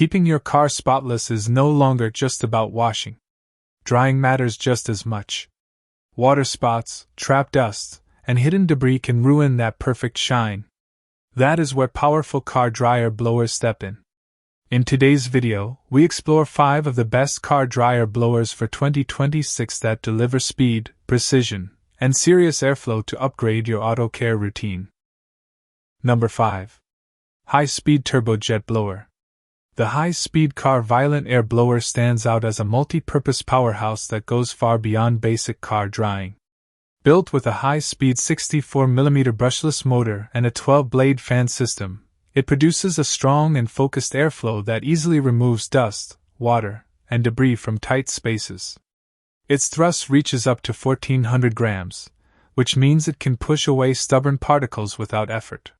Keeping your car spotless is no longer just about washing. Drying matters just as much. Water spots, trapped dust, and hidden debris can ruin that perfect shine. That is where powerful car dryer blowers step in. In today's video, we explore 5 of the best car dryer blowers for 2026 that deliver speed, precision, and serious airflow to upgrade your auto care routine. Number 5. High-Speed Turbojet Blower. The high-speed car violent air blower stands out as a multi-purpose powerhouse that goes far beyond basic car drying. Built with a high-speed 64mm brushless motor and a 12-blade fan system, it produces a strong and focused airflow that easily removes dust, water, and debris from tight spaces. Its thrust reaches up to 1,400 grams, which means it can push away stubborn particles without effort.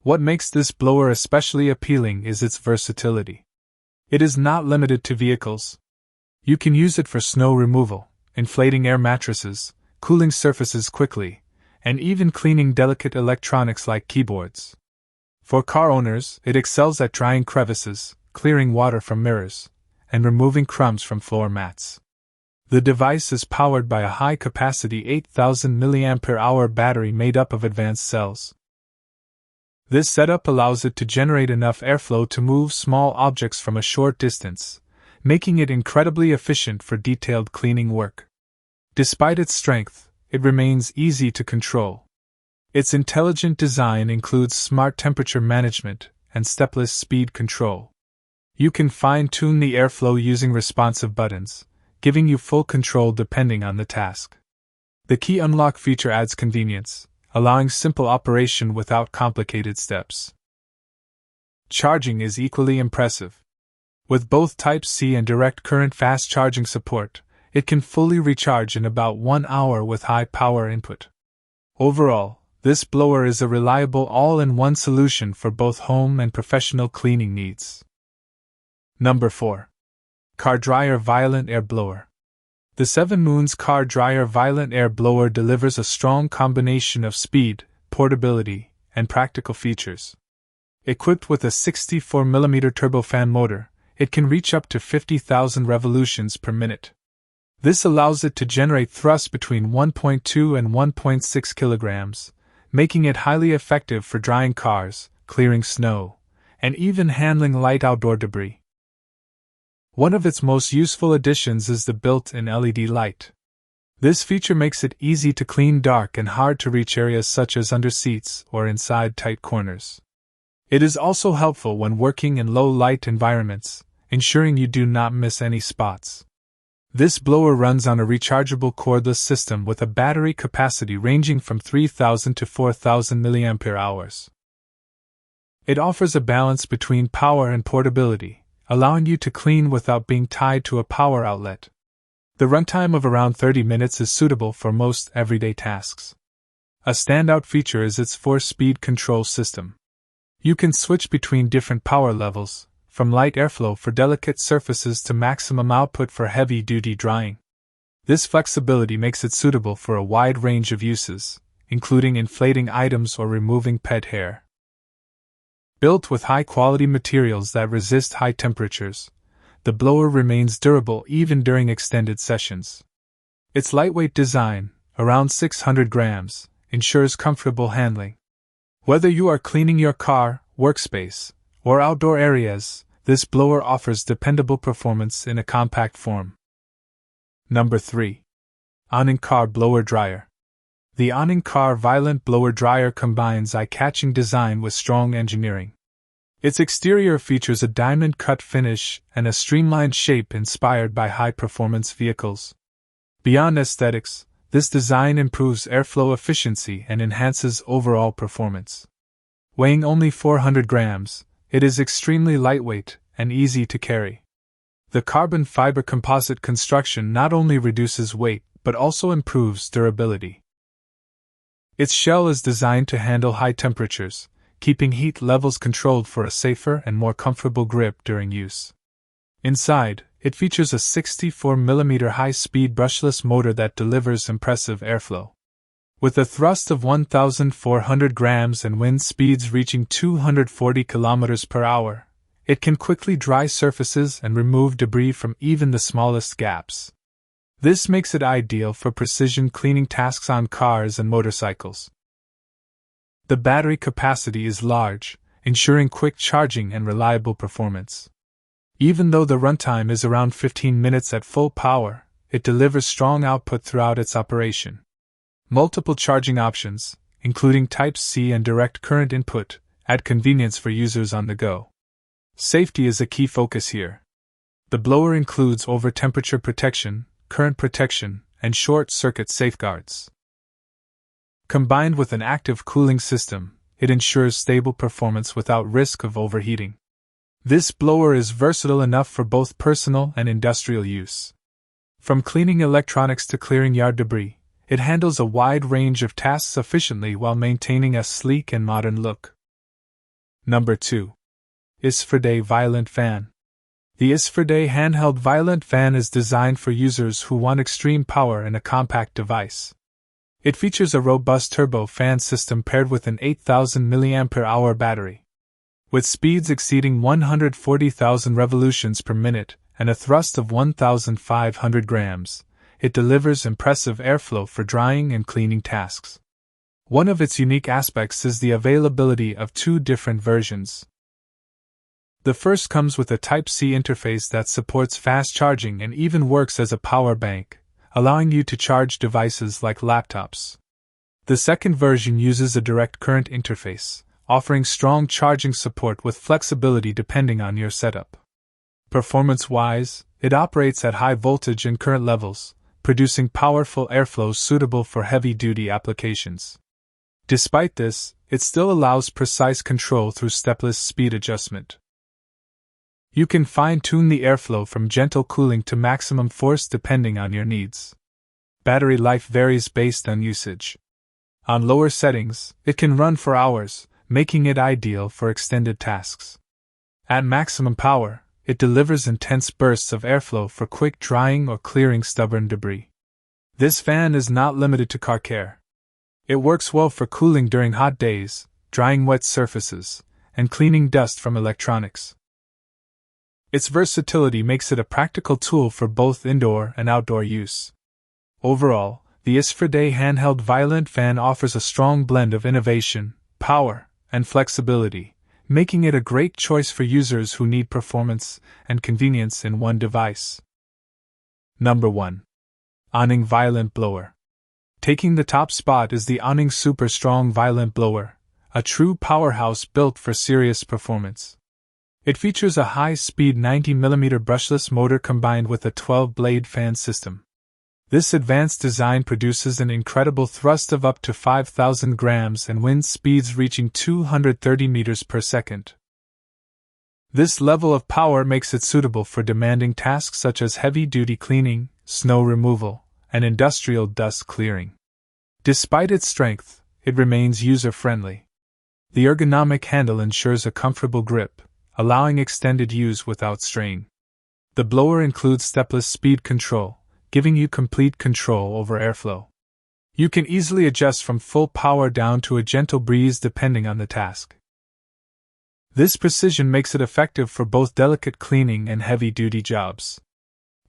What makes this blower especially appealing is its versatility. It is not limited to vehicles. You can use it for snow removal, inflating air mattresses, cooling surfaces quickly, and even cleaning delicate electronics like keyboards. For car owners, it excels at drying crevices, clearing water from mirrors, and removing crumbs from floor mats. The device is powered by a high-capacity 8,000 mAh battery made up of advanced cells. This setup allows it to generate enough airflow to move small objects from a short distance, making it incredibly efficient for detailed cleaning work. Despite its strength, it remains easy to control. Its intelligent design includes smart temperature management and stepless speed control. You can fine-tune the airflow using responsive buttons, giving you full control depending on the task. The key unlock feature adds convenience, allowing simple operation without complicated steps. Charging is equally impressive. With both Type-C and direct current fast charging support, it can fully recharge in about 1 hour with high power input. Overall, this blower is a reliable all-in-one solution for both home and professional cleaning needs. Number 4. Car Dryer Violent Air Blower. The 7 Moons Car Dryer Violent Air Blower delivers a strong combination of speed, portability, and practical features. Equipped with a 64mm turbofan motor, it can reach up to 50,000 revolutions per minute. This allows it to generate thrust between 1.2 and 1.6 kilograms, making it highly effective for drying cars, clearing snow, and even handling light outdoor debris. One of its most useful additions is the built-in LED light. This feature makes it easy to clean dark and hard-to-reach areas such as under seats or inside tight corners. It is also helpful when working in low-light environments, ensuring you do not miss any spots. This blower runs on a rechargeable cordless system with a battery capacity ranging from 3,000 to 4,000 mAh. It offers a balance between power and portability, allowing you to clean without being tied to a power outlet. The runtime of around 30 minutes is suitable for most everyday tasks. A standout feature is its 4-speed control system. You can switch between different power levels, from light airflow for delicate surfaces to maximum output for heavy-duty drying. This flexibility makes it suitable for a wide range of uses, including inflating items or removing pet hair. Built with high-quality materials that resist high temperatures, the blower remains durable even during extended sessions. Its lightweight design, around 600 grams, ensures comfortable handling. Whether you are cleaning your car, workspace, or outdoor areas, this blower offers dependable performance in a compact form. Number 3. ANENG Car Blower Dryer. The ANENG Car Violent Blower Dryer combines eye-catching design with strong engineering. Its exterior features a diamond-cut finish and a streamlined shape inspired by high-performance vehicles. Beyond aesthetics, this design improves airflow efficiency and enhances overall performance. Weighing only 400 grams, it is extremely lightweight and easy to carry. The carbon fiber composite construction not only reduces weight but also improves durability. Its shell is designed to handle high temperatures, keeping heat levels controlled for a safer and more comfortable grip during use. Inside, it features a 64mm high-speed brushless motor that delivers impressive airflow. With a thrust of 1,400 grams and wind speeds reaching 240 km per hour, It can quickly dry surfaces and remove debris from even the smallest gaps. This makes it ideal for precision cleaning tasks on cars and motorcycles. The battery capacity is large, ensuring quick charging and reliable performance. Even though the runtime is around 15 minutes at full power, it delivers strong output throughout its operation. Multiple charging options, including Type-C and direct current input, add convenience for users on the go. Safety is a key focus here. The blower includes over-temperature protection, current protection, and short-circuit safeguards. Combined with an active cooling system, it ensures stable performance without risk of overheating. This blower is versatile enough for both personal and industrial use. From cleaning electronics to clearing yard debris, it handles a wide range of tasks efficiently while maintaining a sleek and modern look. Number 2. Isfriday Violent Fan. The Isfriday handheld Violent Fan is designed for users who want extreme power in a compact device. It features a robust turbo fan system paired with an 8,000 mAh battery. With speeds exceeding 140,000 revolutions per minute and a thrust of 1,500 grams, it delivers impressive airflow for drying and cleaning tasks. One of its unique aspects is the availability of 2 different versions. The first comes with a Type-C interface that supports fast charging and even works as a power bank, allowing you to charge devices like laptops. The second version uses a direct current interface, offering strong charging support with flexibility depending on your setup. Performance-wise, it operates at high voltage and current levels, producing powerful airflow suitable for heavy-duty applications. Despite this, it still allows precise control through stepless speed adjustment. You can fine-tune the airflow from gentle cooling to maximum force depending on your needs. Battery life varies based on usage. On lower settings, it can run for hours, making it ideal for extended tasks. At maximum power, it delivers intense bursts of airflow for quick drying or clearing stubborn debris. This fan is not limited to car care. It works well for cooling during hot days, drying wet surfaces, and cleaning dust from electronics. Its versatility makes it a practical tool for both indoor and outdoor use. Overall, the Isfriday handheld Violent Fan offers a strong blend of innovation, power, and flexibility, making it a great choice for users who need performance and convenience in one device. Number 1. ANENG Violent Blower. Taking the top spot is the ANENG Super Strong Violent Blower, a true powerhouse built for serious performance. It features a high-speed 90mm brushless motor combined with a 12-blade fan system. This advanced design produces an incredible thrust of up to 5,000 grams and wind speeds reaching 230 meters per second. This level of power makes it suitable for demanding tasks such as heavy-duty cleaning, snow removal, and industrial dust clearing. Despite its strength, it remains user-friendly. The ergonomic handle ensures a comfortable grip, allowing extended use without strain. The blower includes stepless speed control, giving you complete control over airflow. You can easily adjust from full power down to a gentle breeze depending on the task. This precision makes it effective for both delicate cleaning and heavy-duty jobs.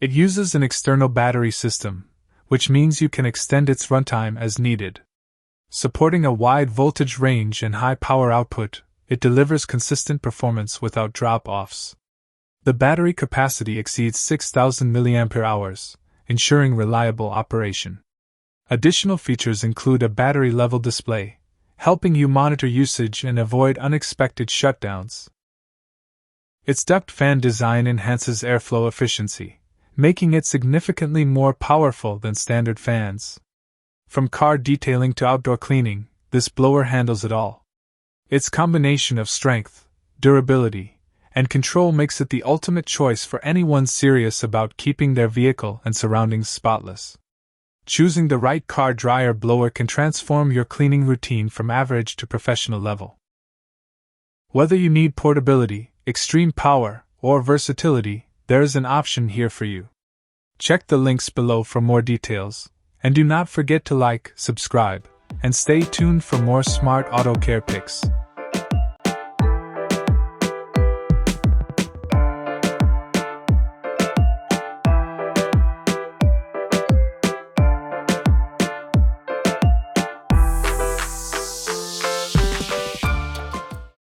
It uses an external battery system, which means you can extend its runtime as needed. Supporting a wide voltage range and high power output, it delivers consistent performance without drop-offs. The battery capacity exceeds 6,000 mAh, ensuring reliable operation. Additional features include a battery-level display, helping you monitor usage and avoid unexpected shutdowns. Its duct fan design enhances airflow efficiency, making it significantly more powerful than standard fans. From car detailing to outdoor cleaning, this blower handles it all. Its combination of strength, durability, and control makes it the ultimate choice for anyone serious about keeping their vehicle and surroundings spotless. Choosing the right car dryer blower can transform your cleaning routine from average to professional level. Whether you need portability, extreme power, or versatility, there is an option here for you. Check the links below for more details, and do not forget to like, subscribe, and stay tuned for more smart auto care picks.